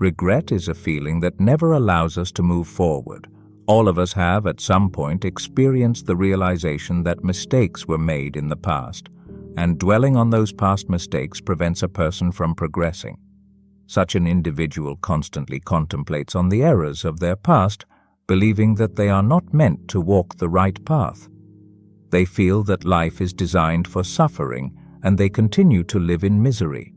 Regret is a feeling that never allows us to move forward. All of us have, at some point, experienced the realization that mistakes were made in the past, and dwelling on those past mistakes prevents a person from progressing. Such an individual constantly contemplates on the errors of their past, believing that they are not meant to walk the right path. They feel that life is designed for suffering, and they continue to live in misery.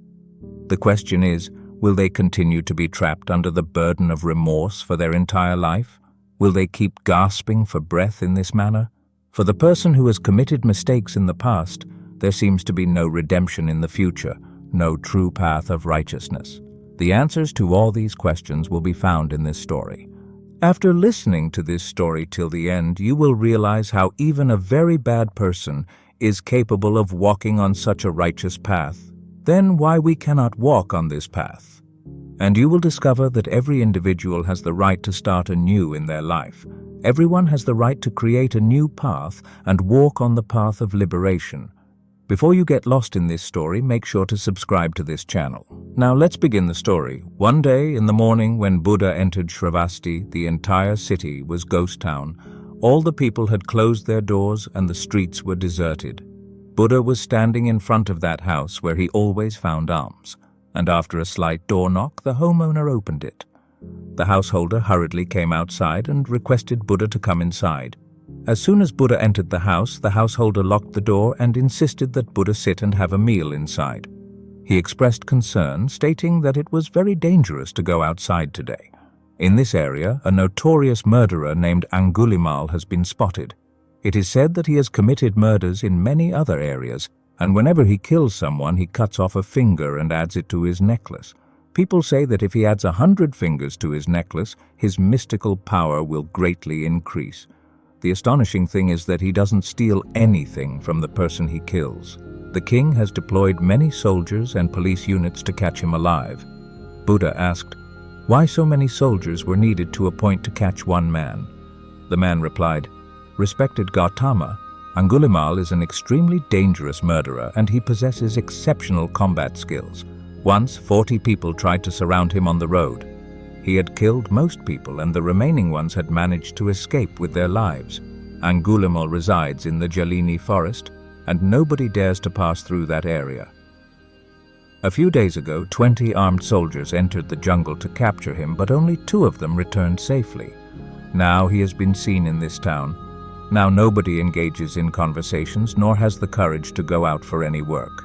The question is, will they continue to be trapped under the burden of remorse for their entire life? Will they keep gasping for breath in this manner? For the person who has committed mistakes in the past, there seems to be no redemption in the future, no true path of righteousness. The answers to all these questions will be found in this story. After listening to this story till the end, you will realize how even a very bad person is capable of walking on such a righteous path. Then why we cannot walk on this path? And you will discover that every individual has the right to start anew in their life. Everyone has the right to create a new path and walk on the path of liberation. Before you get lost in this story, make sure to subscribe to this channel. Now let's begin the story. One day in the morning when Buddha entered Shravasti, the entire city was ghost town. All the people had closed their doors and the streets were deserted. Buddha was standing in front of that house where he always found alms, and after a slight door knock, the homeowner opened it. The householder hurriedly came outside and requested Buddha to come inside. As soon as Buddha entered the house, the householder locked the door and insisted that Buddha sit and have a meal inside. He expressed concern, stating that it was very dangerous to go outside today. In this area, a notorious murderer named Angulimal has been spotted. It is said that he has committed murders in many other areas, and whenever he kills someone, he cuts off a finger and adds it to his necklace. People say that if he adds 100 fingers to his necklace, his mystical power will greatly increase. The astonishing thing is that he doesn't steal anything from the person he kills. The king has deployed many soldiers and police units to catch him alive. Buddha asked, why so many soldiers were needed to appoint to catch one man? The man replied, respected Gautama, Angulimal is an extremely dangerous murderer and he possesses exceptional combat skills. Once, 40 people tried to surround him on the road. He had killed most people and the remaining ones had managed to escape with their lives. Angulimal resides in the Jalini forest and nobody dares to pass through that area. A few days ago, 20 armed soldiers entered the jungle to capture him, but only 2 of them returned safely. Now he has been seen in this town. Now nobody engages in conversations nor has the courage to go out for any work.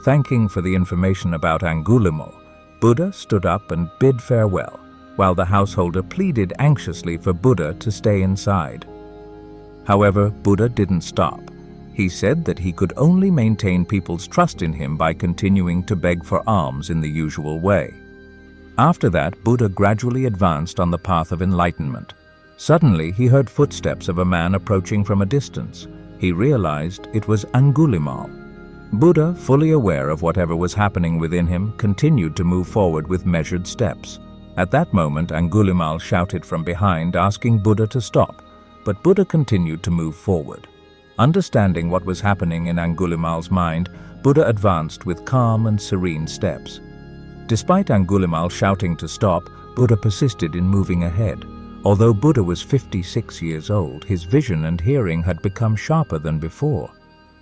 Thanking for the information about Angulimal, Buddha stood up and bid farewell, while the householder pleaded anxiously for Buddha to stay inside. However, Buddha didn't stop. He said that he could only maintain people's trust in him by continuing to beg for alms in the usual way. After that, Buddha gradually advanced on the path of enlightenment. Suddenly, he heard footsteps of a man approaching from a distance. He realized it was Angulimal. Buddha, fully aware of whatever was happening within him, continued to move forward with measured steps. At that moment, Angulimal shouted from behind, asking Buddha to stop, but Buddha continued to move forward. Understanding what was happening in Angulimal's mind, Buddha advanced with calm and serene steps. Despite Angulimal shouting to stop, Buddha persisted in moving ahead. Although Buddha was 56 years old, his vision and hearing had become sharper than before.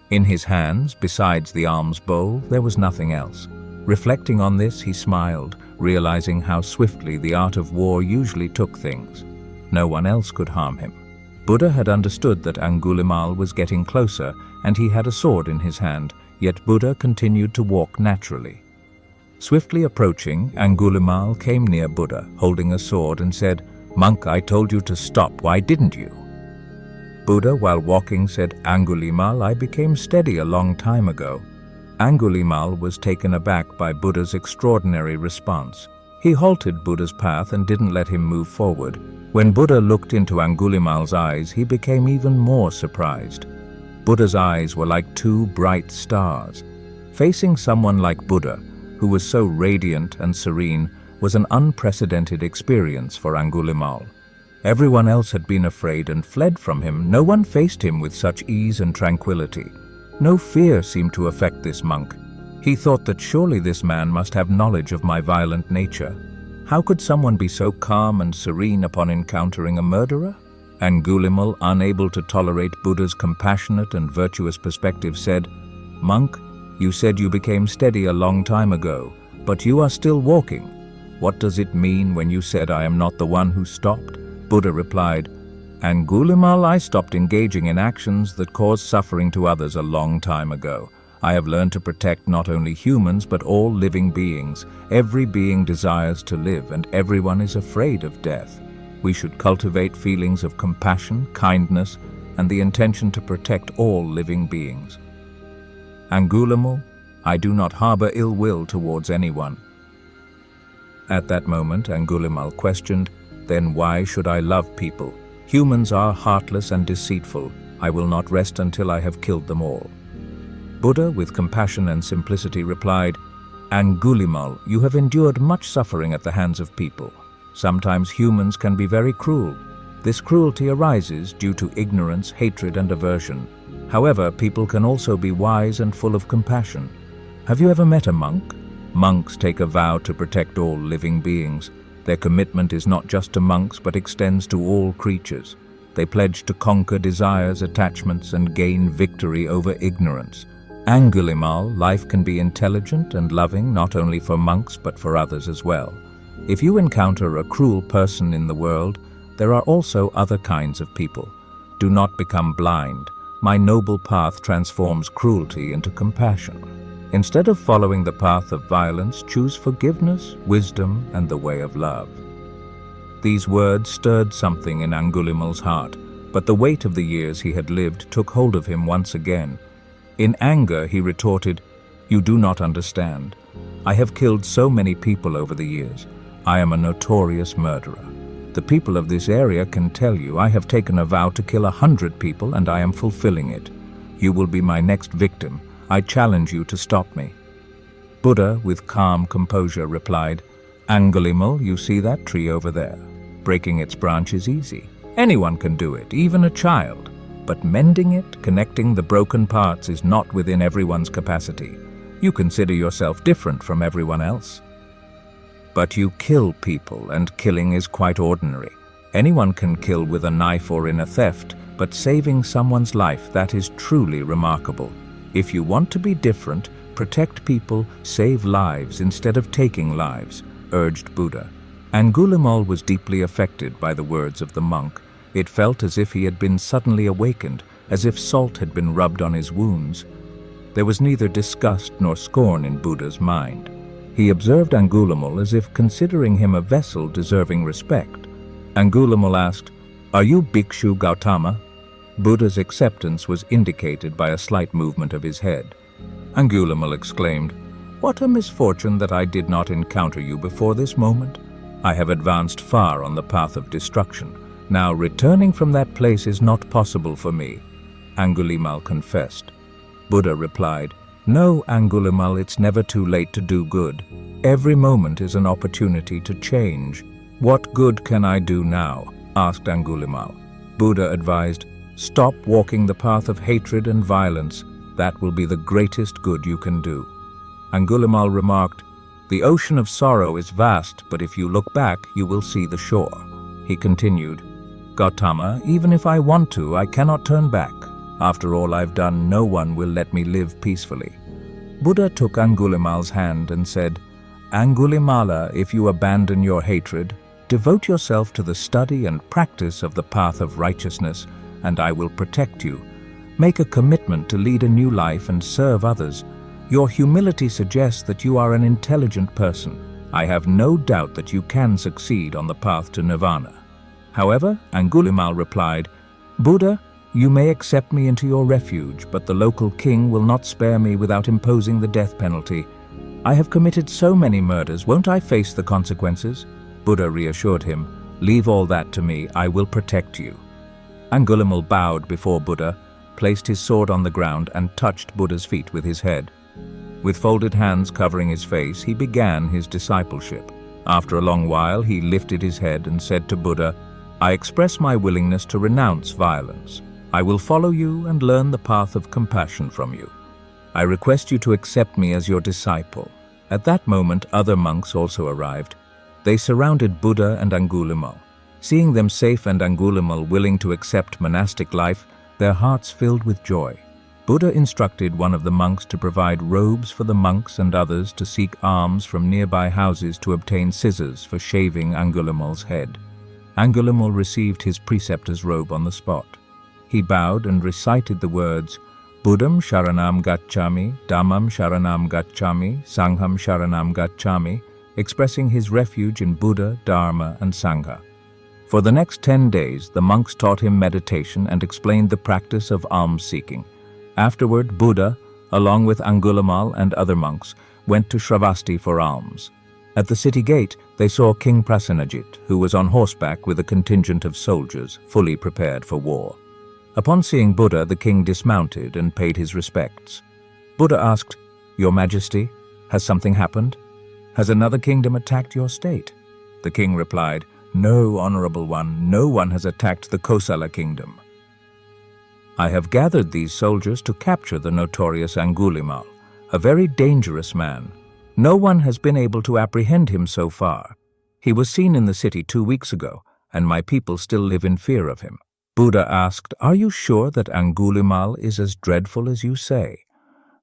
In his hands, besides the alms bowl, there was nothing else. Reflecting on this, he smiled, realizing how swiftly the art of war usually took things. No one else could harm him. Buddha had understood that Angulimal was getting closer and he had a sword in his hand, yet Buddha continued to walk naturally. Swiftly approaching, Angulimal came near Buddha, holding a sword, and said, "Monk, I told you to stop. Why didn't you?" Buddha, while walking, said, "Angulimal, I became steady a long time ago." Angulimal was taken aback by Buddha's extraordinary response. He halted Buddha's path and didn't let him move forward. When Buddha looked into Angulimal's eyes, he became even more surprised. Buddha's eyes were like 2 bright stars. Facing someone like Buddha, who was so radiant and serene, was an unprecedented experience for Angulimal. Everyone else had been afraid and fled from him. No one faced him with such ease and tranquility. No fear seemed to affect this monk. He thought that surely this man must have knowledge of my violent nature. How could someone be so calm and serene upon encountering a murderer? Angulimal, unable to tolerate Buddha's compassionate and virtuous perspective, said, "Monk, you said you became steady a long time ago, but you are still walking. What does it mean when you said I am not the one who stopped?" Buddha replied, "Angulimal, I stopped engaging in actions that cause suffering to others a long time ago. I have learned to protect not only humans but all living beings. Every being desires to live, and everyone is afraid of death. We should cultivate feelings of compassion, kindness, and the intention to protect all living beings. Angulimal, I do not harbor ill will towards anyone." At that moment, Angulimal questioned, "Then why should I love people? Humans are heartless and deceitful. I will not rest until I have killed them all." Buddha, with compassion and simplicity, replied, "Angulimal, you have endured much suffering at the hands of people. Sometimes humans can be very cruel. This cruelty arises due to ignorance, hatred, and aversion. However, people can also be wise and full of compassion. Have you ever met a monk? Monks take a vow to protect all living beings. Their commitment is not just to monks but extends to all creatures. They pledge to conquer desires, attachments, and gain victory over ignorance. Angulimal, life can be intelligent and loving not only for monks but for others as well. If you encounter a cruel person in the world, there are also other kinds of people. Do not become blind. My noble path transforms cruelty into compassion. Instead of following the path of violence, choose forgiveness, wisdom, and the way of love." These words stirred something in Angulimal's heart, but the weight of the years he had lived took hold of him once again. In anger, he retorted, "You do not understand. I have killed so many people over the years. I am a notorious murderer. The people of this area can tell you I have taken a vow to kill 100 people and I am fulfilling it. You will be my next victim. I challenge you to stop me." Buddha, with calm composure, replied, "Angulimal, you see that tree over there? Breaking its branch is easy. Anyone can do it, even a child. But mending it, connecting the broken parts, is not within everyone's capacity. You consider yourself different from everyone else. But you kill people, and killing is quite ordinary. Anyone can kill with a knife or in a theft, but saving someone's life, that is truly remarkable. If you want to be different, protect people, save lives instead of taking lives," urged Buddha. Angulimal was deeply affected by the words of the monk. It felt as if he had been suddenly awakened, as if salt had been rubbed on his wounds. There was neither disgust nor scorn in Buddha's mind. He observed Angulimal as if considering him a vessel deserving respect. Angulimal asked, "Are you Bhikshu Gautama?" Buddha's acceptance was indicated by a slight movement of his head. Angulimal exclaimed, "What a misfortune that I did not encounter you before this moment. I have advanced far on the path of destruction. Now returning from that place is not possible for me," Angulimal confessed. Buddha replied, "No, Angulimal, it's never too late to do good. Every moment is an opportunity to change." "What good can I do now?" asked Angulimal. Buddha advised, "Stop walking the path of hatred and violence. That will be the greatest good you can do." Angulimal remarked, "The ocean of sorrow is vast, but if you look back, you will see the shore." He continued, "Gautama, even if I want to, I cannot turn back. After all I've done, no one will let me live peacefully." Buddha took Angulimal's hand and said, "Angulimala, if you abandon your hatred, devote yourself to the study and practice of the path of righteousness, and I will protect you. Make a commitment to lead a new life and serve others. Your humility suggests that you are an intelligent person. I have no doubt that you can succeed on the path to nirvana." However, Angulimal replied, "Buddha, you may accept me into your refuge, but the local king will not spare me without imposing the death penalty. I have committed so many murders, won't I face the consequences?" Buddha reassured him, "Leave all that to me, I will protect you." Angulimal bowed before Buddha, placed his sword on the ground, and touched Buddha's feet with his head. With folded hands covering his face, he began his discipleship. After a long while, he lifted his head and said to Buddha, "I express my willingness to renounce violence. I will follow you and learn the path of compassion from you. I request you to accept me as your disciple." At that moment, other monks also arrived. They surrounded Buddha and Angulimal. Seeing them safe and Angulimal willing to accept monastic life, their hearts filled with joy. Buddha instructed one of the monks to provide robes for the monks and others to seek alms from nearby houses to obtain scissors for shaving Angulimal's head. Angulimal received his preceptor's robe on the spot. He bowed and recited the words, Buddham Sharanam Gacchami, Dhammam Sharanam Gacchami, Sangham Sharanam Gacchami, expressing his refuge in Buddha, Dharma, and Sangha. For the next 10 days, the monks taught him meditation and explained the practice of alms-seeking. Afterward, Buddha, along with Angulimal and other monks, went to Shravasti for alms. At the city gate, they saw King Prasenajit, who was on horseback with a contingent of soldiers, fully prepared for war. Upon seeing Buddha, the king dismounted and paid his respects. Buddha asked, Your Majesty, has something happened? Has another kingdom attacked your state? The king replied, No, honorable one, no one has attacked the Kosala kingdom. I have gathered these soldiers to capture the notorious Angulimal, a very dangerous man. No one has been able to apprehend him so far. He was seen in the city 2 weeks ago, and my people still live in fear of him. Buddha asked, Are you sure that Angulimal is as dreadful as you say?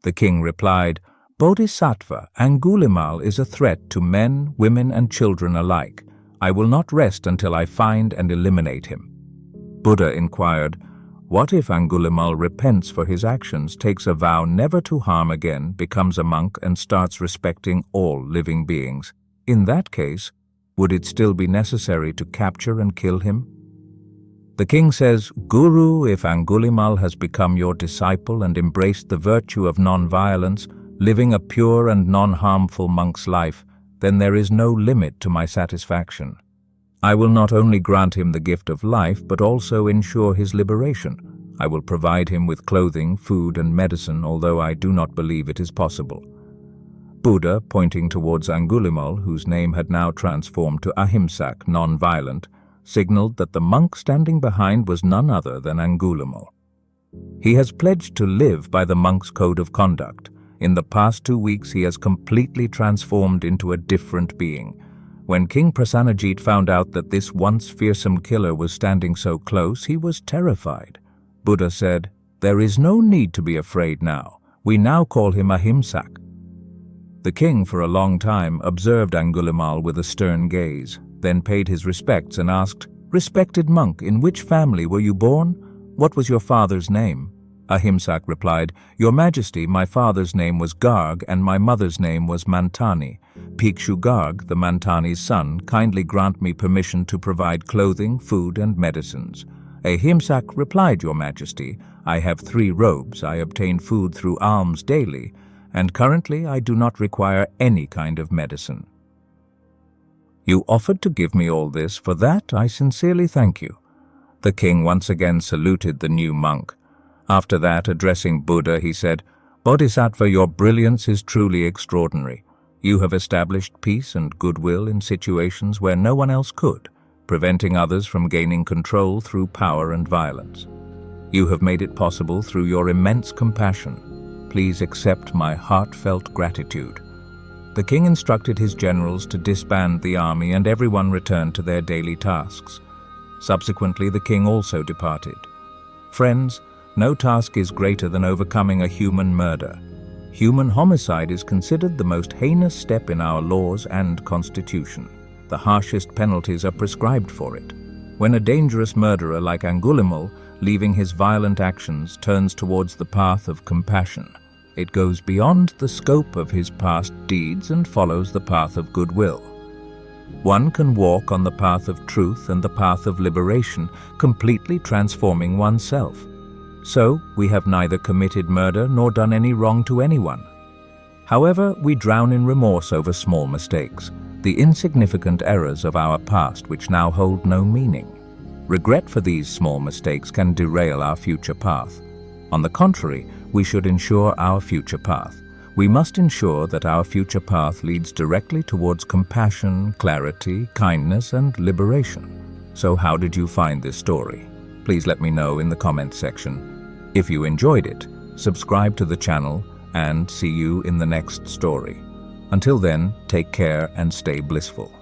The king replied, Bodhisattva, Angulimal is a threat to men, women, and children alike. I will not rest until I find and eliminate him. Buddha inquired, What if Angulimal repents for his actions, takes a vow never to harm again, becomes a monk, and starts respecting all living beings? In that case, would it still be necessary to capture and kill him? The king says, Guru, if Angulimal has become your disciple and embraced the virtue of non-violence, living a pure and non-harmful monk's life, then there is no limit to my satisfaction. I will not only grant him the gift of life, but also ensure his liberation. I will provide him with clothing, food, and medicine, although I do not believe it is possible. Buddha, pointing towards Angulimal, whose name had now transformed to Ahimsak, non-violent, signaled that the monk standing behind was none other than Angulimal. He has pledged to live by the monk's code of conduct. In the past 2 weeks, he has completely transformed into a different being. When King Prasenajit found out that this once fearsome killer was standing so close, he was terrified. Buddha said, There is no need to be afraid now. We now call him Ahimsak. The king, for a long time, observed Angulimal with a stern gaze, then paid his respects and asked, Respected monk, in which family were you born? What was your father's name? Ahimsak replied, Your Majesty, my father's name was Garg and my mother's name was Mantani. Bhikshu Garg, the Mantani's son, kindly grant me permission to provide clothing, food, and medicines. Ahimsak replied, Your Majesty, I have 3 robes, I obtain food through alms daily, and currently I do not require any kind of medicine. You offered to give me all this. For that, I sincerely thank you. The king once again saluted the new monk. After that, addressing Buddha, he said, Bodhisattva, your brilliance is truly extraordinary. You have established peace and goodwill in situations where no one else could, preventing others from gaining control through power and violence. You have made it possible through your immense compassion. Please accept my heartfelt gratitude. The king instructed his generals to disband the army, and everyone returned to their daily tasks. Subsequently, the king also departed. Friends, no task is greater than overcoming a human murder. Human homicide is considered the most heinous step in our laws and constitution. The harshest penalties are prescribed for it. When a dangerous murderer like Angulimal, leaving his violent actions, turns towards the path of compassion, it goes beyond the scope of his past deeds and follows the path of goodwill. One can walk on the path of truth and the path of liberation, completely transforming oneself. So, we have neither committed murder nor done any wrong to anyone. However, we drown in remorse over small mistakes, the insignificant errors of our past which now hold no meaning. Regret for these small mistakes can derail our future path. On the contrary, we should ensure our future path. We must ensure that our future path leads directly towards compassion, clarity, kindness, and liberation. So how did you find this story? Please let me know in the comments section. If you enjoyed it, subscribe to the channel and see you in the next story. Until then, take care and stay blissful.